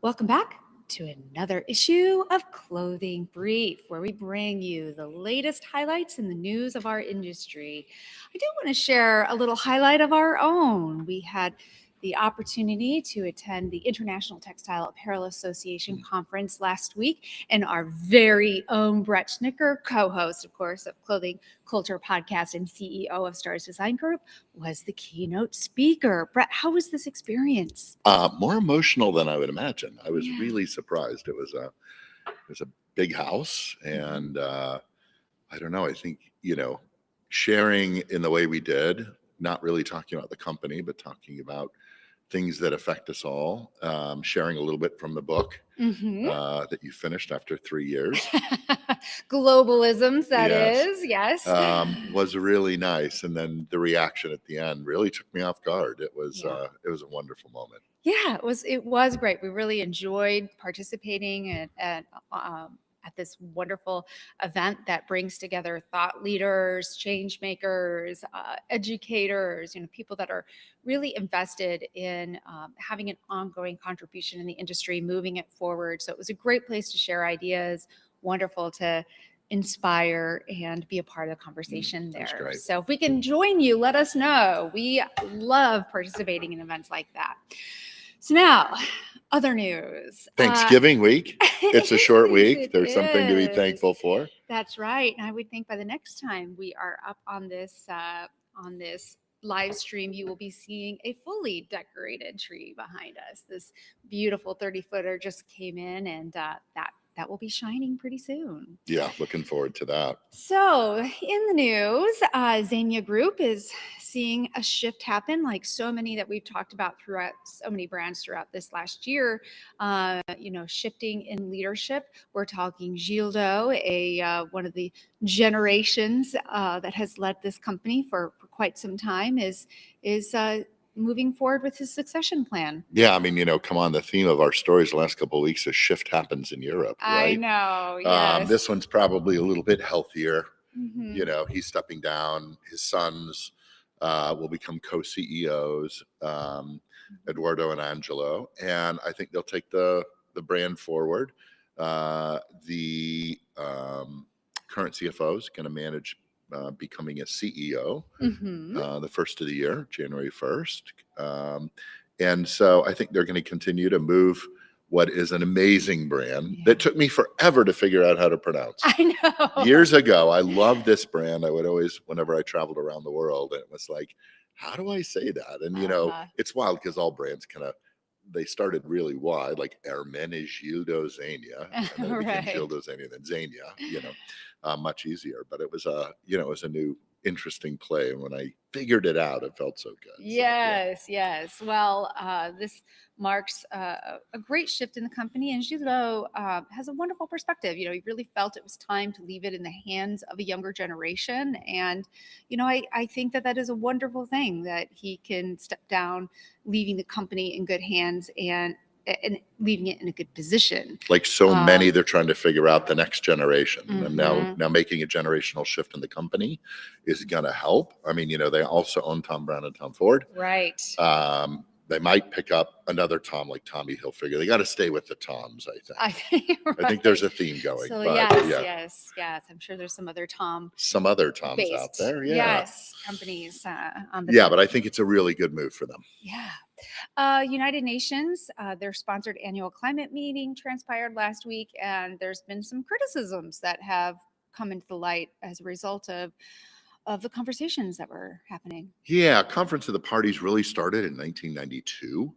Welcome back to another issue of Clothing Brief, where we bring you the latest highlights in the news of our industry. I do want to share a little highlight of our own. We had the opportunity to attend the International Textile Apparel Association conference last week, and our very own Bret Schnicker, co-host, of course, of Clothing Culture Podcast and CEO of Stars Design Group, was the keynote speaker. Bret, how was this experience? More emotional than I would imagine. I was Yeah. really surprised. It was a big house, and I don't know. I think sharing in the way we did, not really talking about the company, but talking about things that affect us all. Sharing a little bit from the book that you finished after 3 years. Globalisms, that Yes. is, yes. Was really nice, and then the reaction at the end really took me off guard. It was Yeah. it was a wonderful moment. Yeah, it was great. We really enjoyed participating at this wonderful event that brings together thought leaders, change makers, educators, people that are really invested in having an ongoing contribution in the industry, moving it forward. So it was a great place to share ideas. Wonderful to inspire and be a part of the conversation That's there. great. So if we can join you, let us know. We love participating in events like that. So now, other news. Thanksgiving week. It's a short week. It There's something to be is. thankful for. That's right. And I would think by the next time we are up on this live stream, you will be seeing a fully decorated tree behind us. This beautiful 30-footer just came in, and that will be shining pretty soon. Yeah, looking forward to that. So in the news, Zegna Group is seeing a shift happen, like so many that we've talked about throughout so many brands throughout this last year. Shifting in leadership. We're talking Gildo, one of the generations that has led this company for quite some time, is moving forward with his succession plan. Yeah, I mean, come on, the theme of our stories the last couple of weeks is shift happens in Europe, right? I know, yes. This one's probably a little bit healthier. Mhm. He's stepping down. His sons will become co-CEOs, Eduardo and Angelo, and I think they'll take the brand forward. The current CFO is going to manage becoming a CEO the first of the year, January 1st. And so I think they're going to continue to move what is an amazing brand that took me forever to figure out how to pronounce. I know. Years ago, I loved this brand. I would always, whenever I traveled around the world, it was like, how do I say that? And, it's wild because all brands they started really wide, like Hermenegildo Zegna, and then it became Right. Gildo Zegna, then Zegna, much easier. But it was it was a new, interesting play. And when I figured it out, it felt so good. Yes, so, yeah. Yes. Well, this marks a great shift in the company, and Gildo has a wonderful perspective. He really felt it was time to leave it in the hands of a younger generation, and I think that is a wonderful thing, that he can step down, leaving the company in good hands and leaving it in a good position. Like so many, they're trying to figure out the next generation. And now making a generational shift in the company is going to help. I mean, they also own Tom Brown and Tom Ford. Right. They might pick up another Tom like Tommy Hilfiger. They got to stay with the Toms, I think. Right. I think there's a theme going. So but yes. I'm sure there's some other Toms out there. Yeah. Yes, companies on the but I think it's a really good move for them. Yeah. United Nations, their sponsored annual climate meeting transpired last week, and there's been some criticisms that have come into the light as a result of the conversations that were happening. Yeah, Conference of the Parties really started in 1992.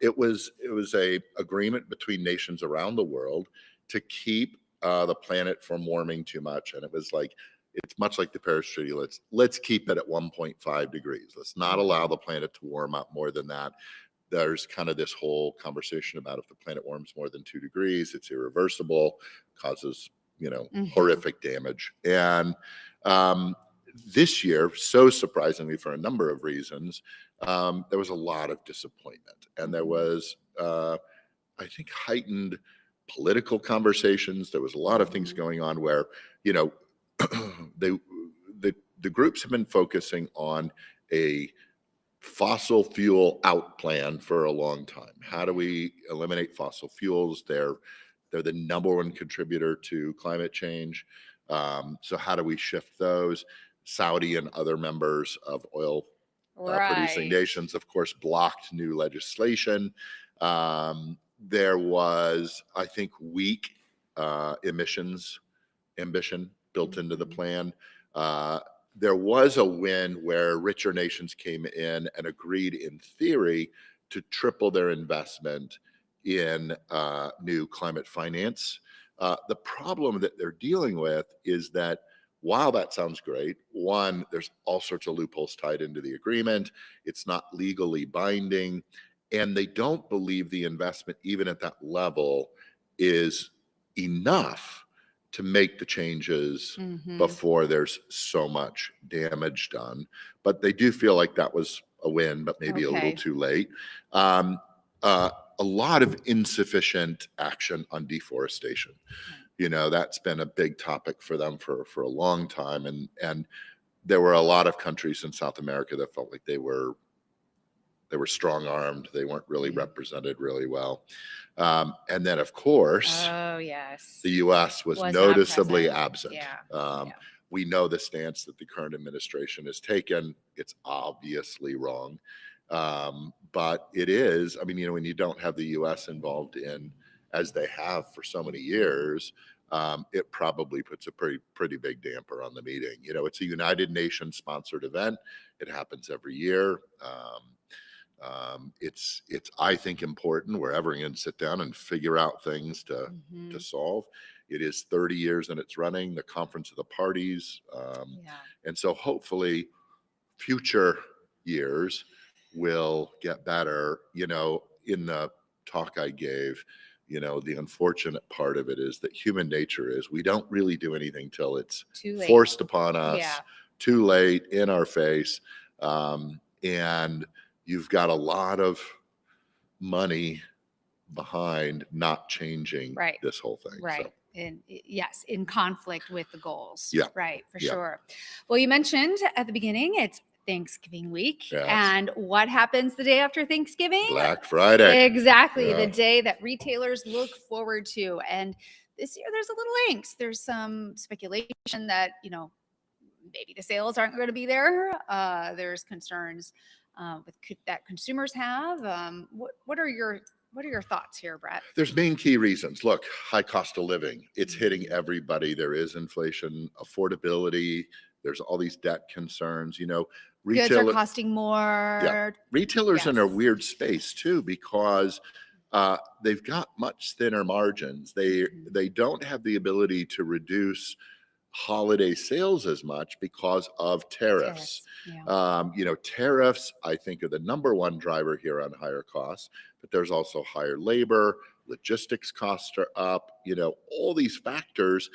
It was a agreement between nations around the world to keep the planet from warming too much, and it was like, it's much like the Paris Treaty. Let's keep it at 1.5 degrees. Let's not allow the planet to warm up more than that. There's kind of this whole conversation about, if the planet warms more than 2 degrees, it's irreversible, causes horrific damage. And this year, so surprisingly, for a number of reasons, there was a lot of disappointment, and there was, I think, heightened political conversations. There was a lot of things going on where, the groups have been focusing on a fossil fuel out plan for a long time. How do we eliminate fossil fuels? They're the number one contributor to climate change. So how do we shift those? Saudi and other members of oil producing Right. nations, of course, blocked new legislation. There was, I think, weak emissions ambition built into the Mhm. plan. There was a win where richer nations came in and agreed, in theory, to triple their investment in new climate finance. The problem that they're dealing with is that while that sounds great, one, there's all sorts of loopholes tied into the agreement. It's not legally binding. And they don't believe the investment, even at that level, is enough to make the changes Mhm. before there's so much damage done. But they do feel like that was a win, but maybe a little Okay. too late. Um, a lot of insufficient action on deforestation. You know, that's been a big topic for them for a long time. And there were a lot of countries in South America that felt like they were strong armed. They weren't really Yeah. represented really well. And then, of course, Oh, yes. the U.S. was Was not noticeably present. absent. Yeah. Yeah. We know the stance that the current administration has taken. It's obviously wrong. But it is, I mean, you know, when you don't have the U.S. involved in, as they have for so many years, it probably puts a pretty big damper on the meeting. You know, it's a United Nations sponsored event. It happens every year. It's I think important. We're ever going to sit down and figure out things to Mhm. solve. It is 30 years and it's running, the Conference of the Parties, Yeah. and so hopefully future years will get better. You know, in the talk I gave, you know, the unfortunate part of it is that human nature is we don't really do anything till it's Too late. forced upon Yeah. us, too late, in our face, and you've got a lot of money behind not changing Right. this whole thing. Right. So And yes, in conflict with the goals. yeah, Right, for yeah, sure. Well, you mentioned at the beginning it's Thanksgiving week. yeah. It's And what happens the day after Thanksgiving? Black Friday. Exactly, the Yeah, day that retailers look forward to. And this year there's a little angst. There's some speculation that, maybe the sales aren't going to be there. There's concerns that consumers have. What are your thoughts here, Brett? there's main key reasons. Look, high cost of living. It's hitting Mhm. everybody. There is inflation, affordability. There's all these debt concerns. You know, Goods are retail. costing Yeah, more. retailers in a Yes. weird space too because they've got much thinner margins. Mhm. They don't have the ability to reduce holiday sales as much because of tariffs. Tariffs. Yeah. You know, tariffs, I think, are the number one driver here on higher costs, but there's also higher labor, logistics costs are up. You know, all these factors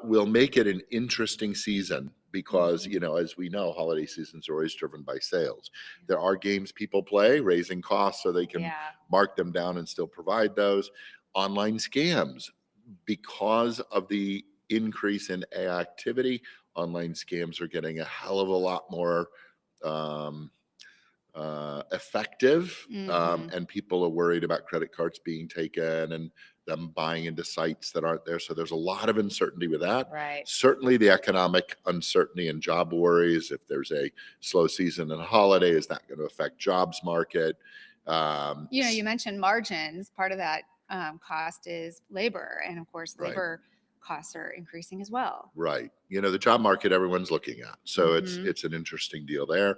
will make it an interesting season because, Mhm. you know, as we know, holiday seasons are always driven by sales. There are games people play, raising costs so they can Yeah. mark them down and still provide those. Online scams, because of the increase in AI activity, online scams are getting a hell of a lot more um, effective, Mhm. and people are worried about credit cards being taken and them buying into sites that aren't there. So there's a lot of uncertainty with that. Right. Certainly, the economic uncertainty and job worries. If there's a slow season and holiday, is that going to affect jobs market? You mentioned margins. Part of that cost is labor, and of course, Right. labor costs are increasing as well. Right. You know, the job market everyone's looking at. So Mhm. it's an interesting deal there.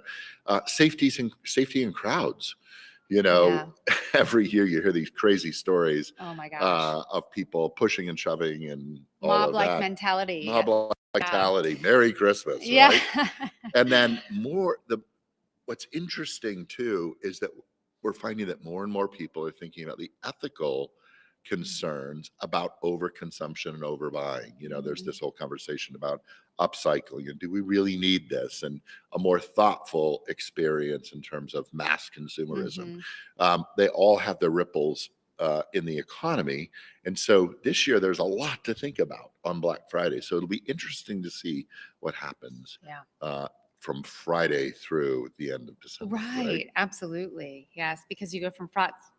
Safety and crowds. You Yeah. know, every year you hear these crazy stories Oh my gosh. of people pushing and shoving and all of Mob-like that. mentality. Mob Yeah. vitality. Merry Christmas, Yeah. right? And then what's interesting too is that we're finding that more and more people are thinking about the ethical concerns about overconsumption and overbuying. You know, there's Mhm. this whole conversation about upcycling and do we really need this, and a more thoughtful experience in terms of mass consumerism. Mhm. They all have the ripples in the economy. And so this year there's a lot to think about on Black Friday. So it'll be interesting to see what happens Yeah. from Friday through the end of December. Right. Absolutely. Yes. Because you go from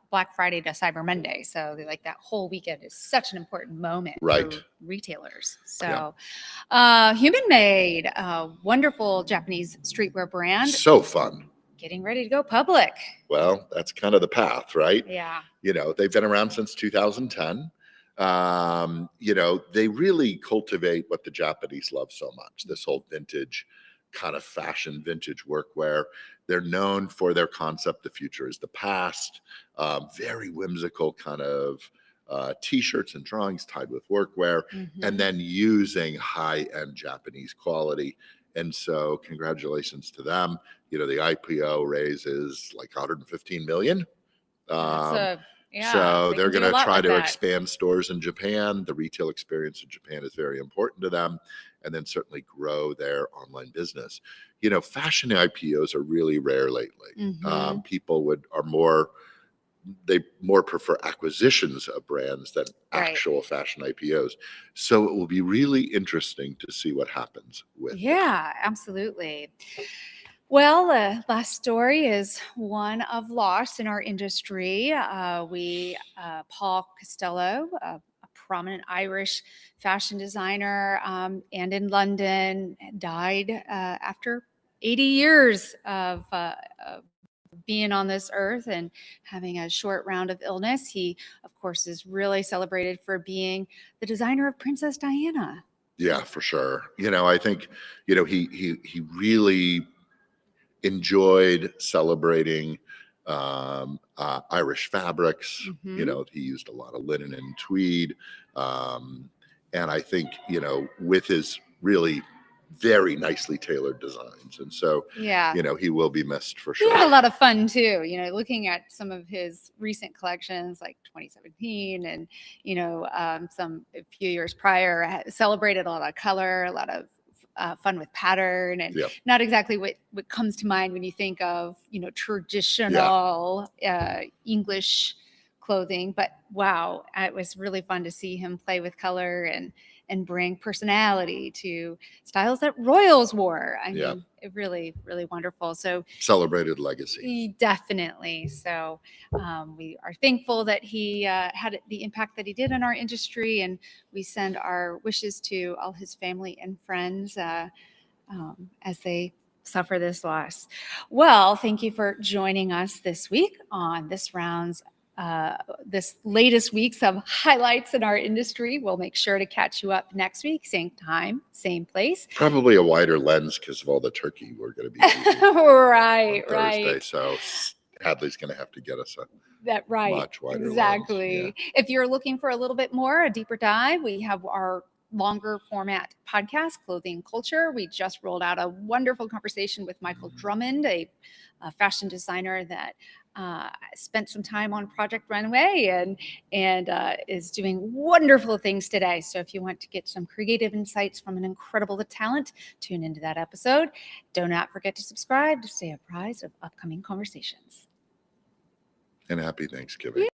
Black Friday to Cyber Monday. So like that whole weekend is such an important moment Right. for retailers. Yeah. So Human Made, a wonderful Japanese streetwear brand, So fun. getting ready to go public. Well, that's kind of the path, right? Yeah. They've been around since 2010. They really cultivate what the Japanese love so much, this whole vintage kind of fashion, vintage workwear. They're known for their concept, the future is the past, very whimsical kind of t-shirts and drawings tied with workwear, and then using high-end Japanese quality. And so congratulations to them. The IPO raise is like 115 million. So they're going to try to expand stores in Japan. The retail experience in Japan is very important to them, and then certainly grow their online business. Fashion IPOs are really rare lately. People they more prefer acquisitions of brands than actual fashion IPOs. So it will be really interesting to see what happens with that. Absolutely. Well, the last story is one of loss in our industry. Paul Costello, a prominent Irish fashion designer, and in London, died after 80 years of being on this earth and having a short round of illness. He, of course, is really celebrated for being the designer of Princess Diana. Yeah, for sure. I think, he really enjoyed celebrating Irish fabrics. He used a lot of linen and tweed. And I think, with his really very nicely tailored designs. And so, he will be missed for sure. He had a lot of fun too, looking at some of his recent collections like 2017 and, a few years prior, celebrated a lot of color, a lot of fun with pattern, and not exactly what comes to mind when you think of, traditional English clothing. But wow, it was really fun to see him play with color and bring personality to styles that royals wore. I mean, it really, really wonderful. So celebrated legacy. Definitely. So we are thankful that he had the impact that he did on our industry, and we send our wishes to all his family and friends as they suffer this loss. Well, thank you for joining us this week on this latest week's of highlights in our industry. We'll make sure to catch you up next week, same time, same place. Probably a wider lens because of all the turkey we're going to be eating right, on Thursday. So Hadley's going to have to get us much wider lens. Yeah. If you're looking for a little bit more, a deeper dive, we have our longer format podcast, Clothing Culture. We just rolled out a wonderful conversation with Michael Drummond, a fashion designer that spent some time on Project Runway and is doing wonderful things today. So if you want to get some creative insights from an incredible talent, tune into that episode. Do not forget to subscribe to stay apprised of upcoming conversations. And happy Thanksgiving.